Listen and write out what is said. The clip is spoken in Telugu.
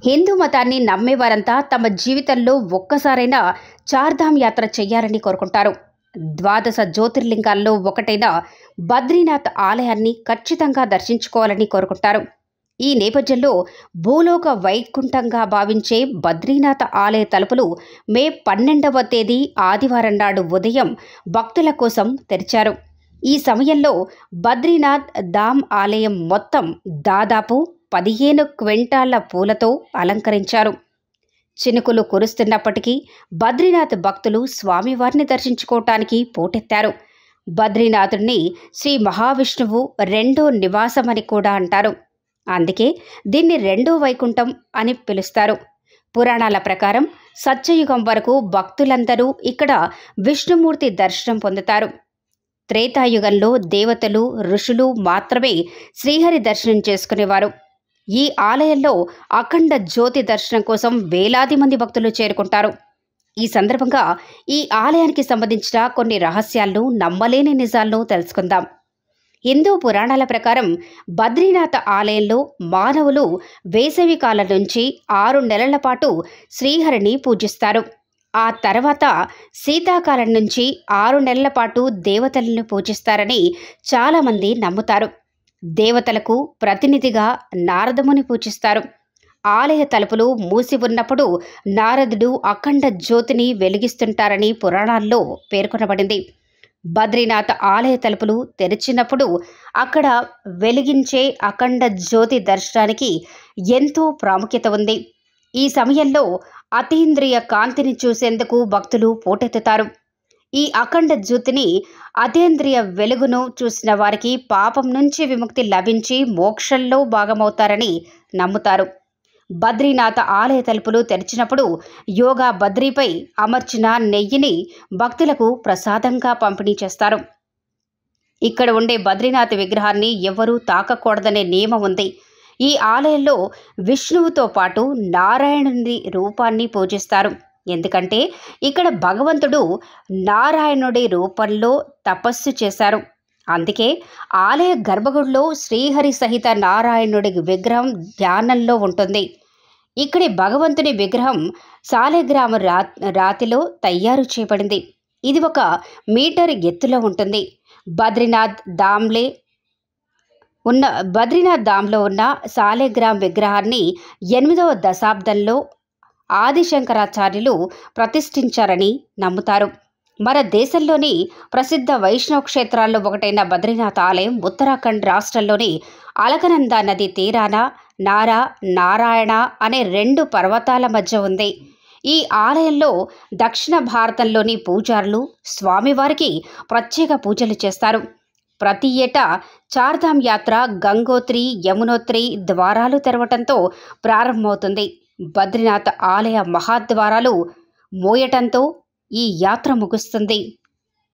హిందూ మతాన్ని నమ్మేవారంతా తమ జీవితంలో ఒక్కసారైనా చార్ధామ్ యాత్ర చేయాలని కోరుకుంటారు. ద్వాదశ జ్యోతిర్లింగాల్లో ఒకటైన బద్రీనాథ్ ఆలయాన్ని ఖచ్చితంగా దర్శించుకోవాలని కోరుకుంటారు. ఈ నేపథ్యంలో భూలోక వైకుంఠంగా భావించే బద్రీనాథ్ ఆలయ తలుపులు మే 12వ తేదీ ఆదివారం నాడు ఉదయం భక్తుల కోసం తెరిచారు. ఈ సమయంలో బద్రీనాథ్ ధామ్ ఆలయం మొత్తం దాదాపు 15 క్వింటాళ్ల పూలతో అలంకరించారు. చినుకులు కురుస్తున్నప్పటికీ బద్రీనాథ్ భక్తులు స్వామివారిని దర్శించుకోవటానికి పోటెత్తారు. బద్రీనాథుడిని శ్రీ మహావిష్ణువు రెండో నివాసమని కూడా అంటారు. అందుకే దీన్ని రెండో వైకుంఠం అని పిలుస్తారు. పురాణాల ప్రకారం సత్యయుగం వరకు భక్తులందరూ ఇక్కడ విష్ణుమూర్తి దర్శనం పొందుతారు. త్రేతాయుగంలో దేవతలు, ఋషులు మాత్రమే శ్రీహరి దర్శనం చేసుకునేవారు. ఈ ఆలయంలో అఖండ జ్యోతి దర్శనం కోసం వేలాది మంది భక్తులు చేరుకుంటారు. ఈ సందర్భంగా ఈ ఆలయానికి సంబంధించిన కొన్ని రహస్యాలను, నమ్మలేని నిజాలను తెలుసుకుందాం. హిందూ పురాణాల ప్రకారం బద్రీనాథ్ ఆలయంలో మానవులు వేసవి కాలం నుంచి 6 నెలల పాటు శ్రీహరిని పూజిస్తారు. ఆ తర్వాత శీతాకాలం నుంచి 6 నెలల పాటు దేవతలను పూజిస్తారని చాలామంది నమ్ముతారు. దేవతలకు ప్రతినిధిగా నారదముని పూజిస్తారు. ఆలయ తలుపులు మూసి ఉన్నప్పుడు నారదుడు అఖండ జ్యోతిని వెలిగిస్తుంటారని పురాణాల్లో పేర్కొనబడింది. బద్రీనాథ్ ఆలయ తలుపులు తెరిచినప్పుడు అక్కడ వెలిగించే అఖండ జ్యోతి దర్శనానికి ఎంతో ప్రాముఖ్యత ఉంది. ఈ సమయంలో అతీంద్రియ కాంతిని చూసేందుకు భక్తులు పోటెత్తుతారు. ఈ అఖండ జ్యోతిని, అతీంద్రియ వెలుగును చూసిన వారికి పాపం నుంచి విముక్తి లభించి మోక్షంలో భాగమవుతారని నమ్ముతారు. బద్రీనాథ్ ఆలయ తలుపులు తెరిచినప్పుడు యోగా బద్రీపై అమర్చిన నెయ్యిని భక్తులకు ప్రసాదంగా పంపిణీ చేస్తారు. ఇక్కడ ఉండే బద్రీనాథ్ విగ్రహాన్ని ఎవరూ తాకకూడదనే నియమం ఉంది. ఈ ఆలయంలో విష్ణువుతో పాటు నారాయణుని రూపాన్ని పూజిస్తారు. ఎందుకంటే ఇక్కడ భగవంతుడు నారాయణుడి రూపంలో తపస్సు చేశారు. అందుకే ఆలయ గర్భగుడిలో శ్రీహరి సహిత నారాయణుడి విగ్రహం ధ్యానంలో ఉంటుంది. ఇక్కడి భగవంతుని విగ్రహం సాలెగ్రామ రాతిలో తయారు చేయబడింది. ఇది 1 మీటర్ ఎత్తులో ఉంటుంది. బద్రీనాథ్ ధామ్లో ఉన్న సాలెగ్రామ్ విగ్రహాన్ని 8వ దశాబ్దంలో ఆదిశంకరాచార్యులు ప్రతిష్ఠించారని నమ్ముతారు. మన దేశంలోని ప్రసిద్ధ వైష్ణవ క్షేత్రాల్లో ఒకటైన బద్రీనాథ్ ఆలయం ఉత్తరాఖండ్ రాష్ట్రంలోని అలకనందా నది తీరాన నారాయణ అనే 2 పర్వతాల మధ్య ఉంది. ఈ ఆలయంలో దక్షిణ భారతంలోని పూజారులు స్వామివారికి ప్రత్యేక పూజలు చేస్తారు. ప్రతి ఏటా చార్ధామ్ యాత్ర గంగోత్రి, యమునోత్రి ద్వారాలు తెరవటంతో ప్రారంభమవుతుంది. బద్రీనాథ్ ఆలయ మహాద్వారాలు మోయటంతో ఈ యాత్ర ముగుస్తుంది.